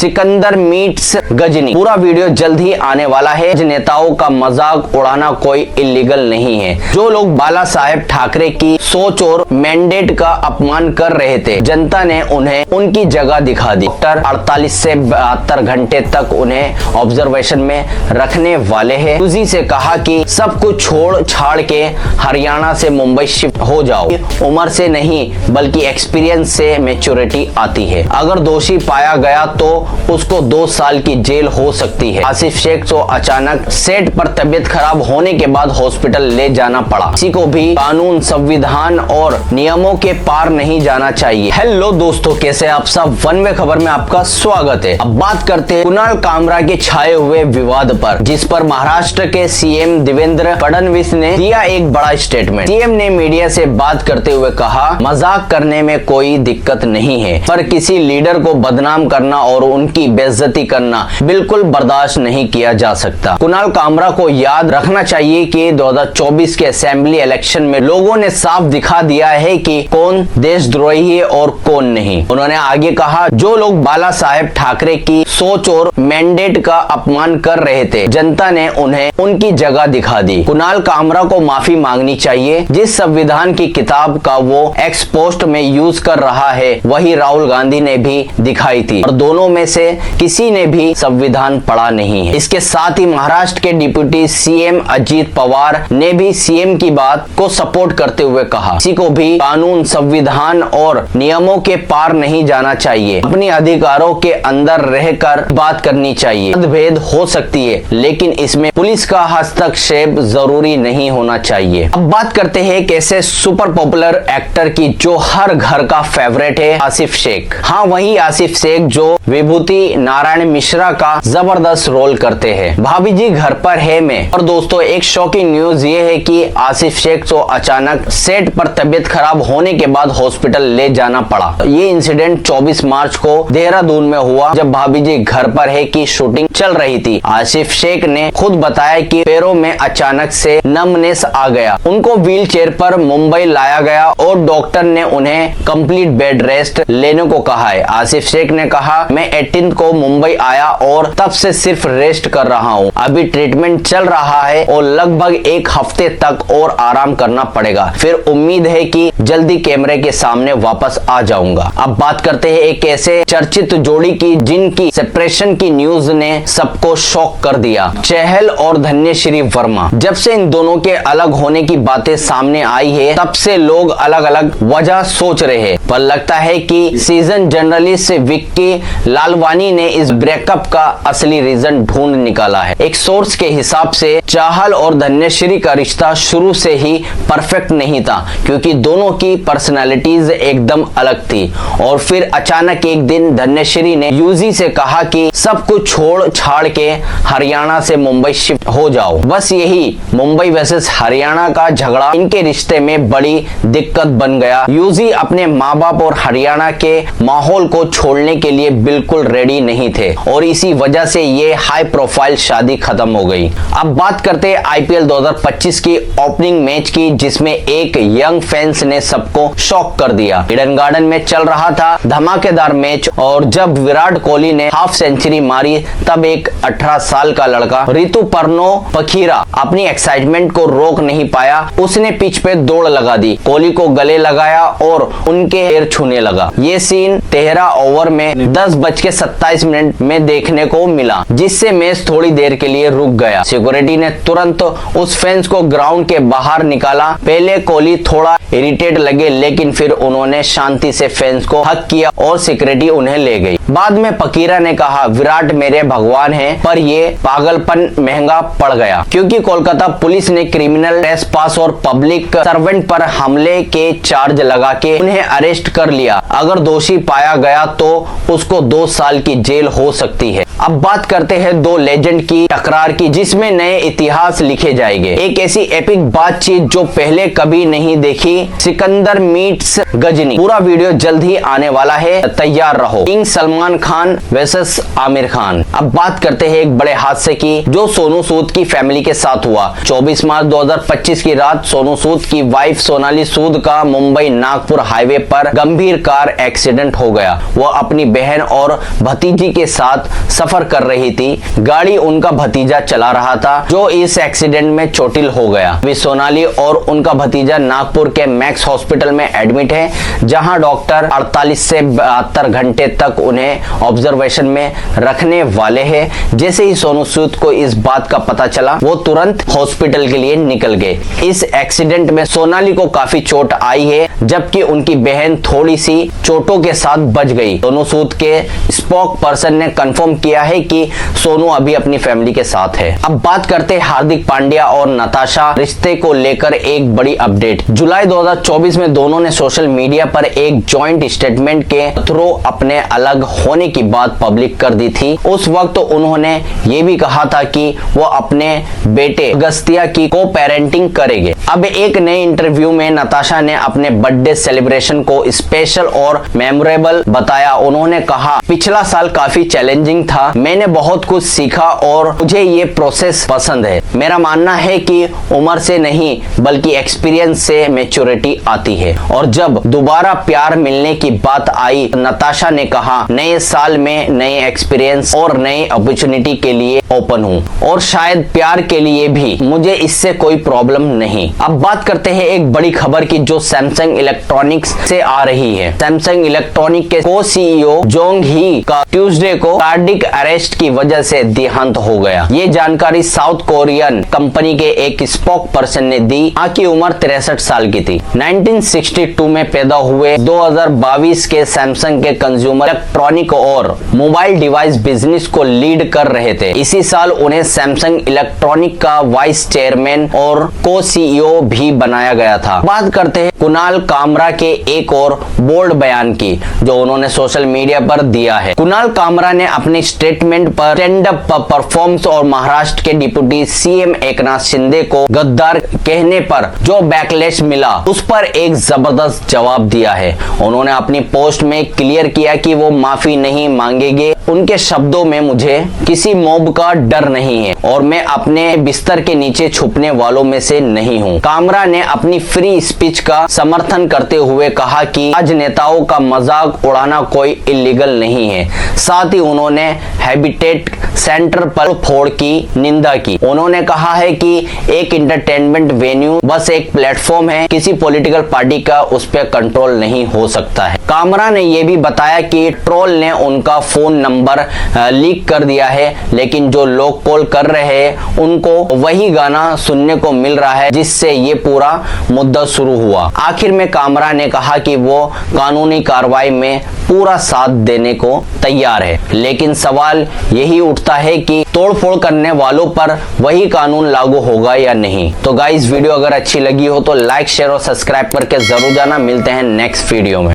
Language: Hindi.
सिकंदर मीट्स गजनी। पूरा वीडियो जल्द ही आने वाला है। नेताओं का मजाक उड़ाना कोई इलीगल नहीं है। जो लोग बाला साहेब ठाकरे की सोच और मैंडेट का अपमान कर रहे थे, जनता ने उन्हें उनकी जगह दिखा दी। डॉक्टर 48 से 72 घंटे तक उन्हें ऑब्जर्वेशन में रखने वाले हैं। यूजी से कहा कि सब कुछ छोड़ छाड़ के हरियाणा से मुंबई शिफ्ट हो जाओ। उम्र से नहीं बल्कि एक्सपीरियंस से मैच्योरिटी आती है। अगर दोषी पाया गया तो उसको 2 साल की जेल हो सकती है। आसिफ शेख को अचानक सेट पर तबीयत खराब होने के बाद हॉस्पिटल ले जाना पड़ा। किसी को भी कानून, संविधान और नियमों के पार नहीं जाना चाहिए। हेलो दोस्तों, कैसे आप सब? वन वे खबर में आपका स्वागत है। अब बात करते हैं कुणाल कामरा के छाए हुए विवाद पर, जिस पर महाराष्ट्र के सीएम देवेंद्र फडणवीस ने दिया एक बड़ा स्टेटमेंट। सीएम ने मीडिया से बात करते हुए कहा, मजाक करने में कोई दिक्कत नहीं है, पर किसी लीडर को बदनाम करना और उनकी बेइज्जती करना बिल्कुल बर्दाश्त नहीं किया जा सकता। कुणाल कामरा को याद रखना चाहिए कि 2024 के असेंबली इलेक्शन में लोगों ने साफ दिखा दिया है कि कौन देशद्रोही है और कौन नहीं। उन्होंने आगे कहा, जो लोग बाला साहेब ठाकरे की सोच और मैंडेट का अपमान कर रहे थे, जनता ने उन्हें उनकी जगह दिखा दी। कुणाल कामरा को माफी मांगनी चाहिए। जिस संविधान की किताब का वो एक्स पोस्ट में यूज कर रहा है, वही राहुल गांधी ने भी दिखाई थी, और दोनों में से किसी ने भी संविधान पढ़ा नहीं है। इसके साथ ही महाराष्ट्र के डिप्टी सीएम अजीत पवार ने भी सीएम की बात को सपोर्ट करते हुए कहा, किसी को भी कानून, संविधान और नियमों के पार नहीं जाना चाहिए। अपने अधिकारों के अंदर रहकर बात करनी चाहिए। मतभेद हो सकती है, लेकिन इसमें पुलिस का हस्तक्षेप जरूरी नहीं होना चाहिए। अब बात करते हैं कैसे सुपर पॉपुलर एक्टर की, जो हर घर का फेवरेट है, आसिफ शेख। हाँ, वही आसिफ शेख जो विभूति नारायण मिश्रा का जबरदस्त रोल करते हैं। भाभी जी घर पर है में। और दोस्तों, एक शॉकिंग न्यूज ये है कि आसिफ शेख को अचानक सेट पर तबीयत खराब होने के बाद हॉस्पिटल ले जाना पड़ा। ये इंसिडेंट 24 मार्च को देहरादून में हुआ, जब भाभी जी घर पर है की शूटिंग चल रही थी। आसिफ शेख ने खुद बताया कि पैरों में अचानक से नमनेस आ गया। उनको व्हील चेयर पर मुंबई लाया गया और डॉक्टर ने उन्हें कंप्लीट बेड रेस्ट लेने को कहा है। आसिफ शेख ने कहा, मैं 18 को मुंबई आया और तब से सिर्फ रेस्ट कर रहा हूँ। अभी ट्रीटमेंट चल रहा है और लगभग 1 हफ्ते तक और आराम करना पड़ेगा। फिर उम्मीद है कि जल्दी कैमरे के सामने वापस आ जाऊंगा। अब बात करते हैं एक ऐसे चर्चित जोड़ी की, जिनकी सेपरेशन की न्यूज ने सबको शॉक कर दिया। चहल और धन्यश्री वर्मा। जब से इन दोनों के अलग होने की बातें सामने आई है, तब से लोग अलग अलग वजह सोच रहे हैं, पर लगता है कि सीजन जर्नलिस्ट विक्की लालवानी ने इस ब्रेकअप का असली रीजन ढूंढ निकाला है। एक सोर्स के हिसाब से चहल और धन्यश्री का रिश्ता शुरू से ही परफेक्ट नहीं था, क्योंकि दोनों की पर्सनालिटीज एकदम अलग थी। और फिर अचानक एक दिन धन्यश्री ने यूजी से कहा कि सब कुछ छोड़ छाड़ के हरियाणा से मुंबई शिफ्ट हो जाओ। बस यही मुंबई वर्सेस हरियाणा का झगड़ा इनके रिश्ते में बड़ी दिक्कत बन गया। यूजी अपने माँ बाप और हरियाणा के माहौल को छोड़ने के लिए बिल्कुल रेडी नहीं थे, और इसी वजह से ये हाई प्रोफाइल शादी खत्म हो गई। अब बात करते हैं आईपीएल 2025 की ओपनिंग मैच की, जिसमें एक यंग फैंस ने सबको शॉक कर दिया। ईडन गार्डन में चल रहा था धमाकेदार मैच, और जब विराट कोहली ने हाफ सेंचुरी मारी, तब एक 18 साल का लड़का ऋतुपर्णो पखीरा अपनी एक्साइटमेंट को रोक नहीं पाया। उसने पिच पे दौड़ लगा दी, कोहली को गले लगाया और उनके पैर छूने लगा। ये सीन 13 ओवर में 10:27 में देखने को मिला, जिससे मैच थोड़ी देर के लिए रुक गया। सिक्योरिटी ने तुरंत उस फैंस को ग्राउंड के बाहर निकाला। पहले कोहली थोड़ा इरिटेट लगे, लेकिन फिर उन्होंने शांति से फैंस को हक किया और सिक्योरिटी उन्हें ले गई। बाद में पकीरा ने कहा, विराट मेरे भगवान हैं, पर ये पागलपन महंगा पड़ गया, क्योंकि कोलकाता पुलिस ने क्रिमिनल ट्रेसपास और पब्लिक सर्वेंट पर हमले के चार्ज लगा के उन्हें अरेस्ट कर लिया। अगर दोषी पाया गया तो उसको 2 साल की जेल हो सकती है। अब बात करते हैं 2 लेजेंड की टकरार की, जिसमें नए इतिहास लिखे जाएंगे। एक ऐसी एपिक बातचीत जो पहले कभी नहीं देखी, सिकंदर मीट्स गजनी। पूरा वीडियो जल्द ही आने वाला है, तैयार रहो। King Salman Khan versus Aamir Khan. अब बात करते हैं एक बड़े हादसे की, जो सोनू सूद की फैमिली के साथ हुआ। 24 मार्च 2025 की रात सोनू सूद की वाइफ सोनाली सूद का मुंबई नागपुर हाईवे पर गंभीर कार एक्सीडेंट हो गया। वह अपनी बहन और भतीजी के साथ सफर कर रही थी। गाड़ी उनका भतीजा चला रहा था जो इस एक्सीडेंट में चोटिल हो गया। अभी सोनाली और उनका भतीजा नागपुर के मैक्स हॉस्पिटल में एडमिट है, जहां डॉक्टर 48 से 72 घंटे तक उन्हें ऑब्जर्वेशन में रखने वाले हैं। जैसे ही सोनू सूद को इस बात का पता चला, वो तुरंत हॉस्पिटल के लिए निकल गए। इस एक्सीडेंट में सोनाली को काफी चोट आई है, जबकि उनकी बहन थोड़ी सी चोटों के साथ बच गई। सोनू सूद के स्पोक पर्सन ने कंफर्म किया है कि सोनू अभी अपनी फैमिली के साथ है। अब बात करते हैं हार्दिक पांड्या और नताशा रिश्ते को लेकर एक बड़ी अपडेट। जुलाई 2024 में दोनों ने सोशल मीडिया पर एक जॉइंट स्टेटमेंट के थ्रू अपने अलग होने की बात पब्लिक कर दी थी। उस वक्त उन्होंने ये भी कहा था कि वो अपने बेटे अगस्त्या की को पेरेंटिंग करेंगे। अब एक नए इंटरव्यू में नताशा ने अपने बर्थडे सेलिब्रेशन को स्पेशल और मेमोरेबल बताया। उन्होंने कहा, पिछला साल काफी चैलेंजिंग था, मैंने बहुत कुछ सीखा और मुझे ये प्रोसेस पसंद है। मेरा मानना है कि उम्र से नहीं बल्कि एक्सपीरियंस से मैच्योरिटी आती है। और जब दोबारा प्यार मिलने की बात आई, नताशा ने कहा, नए साल में नए एक्सपीरियंस और नए अपॉर्चुनिटी के लिए ओपन हूँ और शायद प्यार के लिए भी। मुझे इससे कोई प्रॉब्लम नहीं। अब बात करते हैं एक बड़ी खबर की जो सैमसंग इलेक्ट्रॉनिक्स से आ रही है। सैमसंग इलेक्ट्रॉनिक के को सीईओ जोंग ही का ट्यूसडे को कार्डिक अरेस्ट की वजह से देहांत हो गया। ये जानकारी साउथ कोरियन कंपनी के एक स्पोक पर्सन ने दी। की उम्र 63 साल की थी। 1962 में पैदा हुए 2022 के सैमसंग के कंज्यूमर इलेक्ट्रॉनिक और मोबाइल डिवाइस बिजनेस को लीड कर रहे थे। इसी साल उन्हें सैमसंग इलेक्ट्रॉनिक का वाइस चेयरमैन और को सीईओ भी बनाया गया था। बात करते हैं कुणाल कामरा के एक और बोल्ड बयान की जो उन्होंने सोशल मीडिया पर दिया है। कुणाल कामरा ने अपने स्टेटमेंट पर स्टैंड अप परफॉर्मेंस और महाराष्ट्र के डिप्टी सीएम एकनाथ शिंदे को गद्दार कहने पर जो बैकलैश मिला, उस पर एक जबरदस्त जवाब दिया है। उन्होंने अपनी पोस्ट में क्लियर किया कि वो माफी नहीं मांगेंगे। उनके शब्दों में, मुझे किसी मॉब का डर नहीं है और मैं अपने बिस्तर के नीचे छुपने वालों में से नहीं हूं। कामरा ने अपनी फ्री स्पीच का समर्थन करते हुए कहा कि आज नेताओं का मजाक उड़ाना कोई इलीगल नहीं है। साथ ही उन्होंने हैबिटेट सेंटर पर फोड़ की निंदा की। उन्होंने कहा है कि एक इंटरटेनमेंट वेन्यू बस एक प्लेटफॉर्म है, किसी पॉलिटिकल पार्टी का उस पर कंट्रोल नहीं हो सकता है। कामरा ने यह भी बताया कि ट्रोल ने उनका फोन नंबर लीक कर दिया है, लेकिन जो लोग कॉल कर रहे हैं उनको वही गाना सुनने को मिल रहा है जिससे ये पूरा मुद्दा शुरू हुआ। आखिर में कामरा ने कहा कि वो कानूनी कार्रवाई में पूरा साथ देने को तैयार है, लेकिन सवाल यही उठता है कि तोड़फोड़ करने वालों पर वही कानून लागू होगा या नहीं। तो गाइस, वीडियो अगर अच्छी लगी हो तो लाइक, शेयर और सब्सक्राइब करके जरूर जाना। मिलते हैं नेक्स्ट वीडियो में।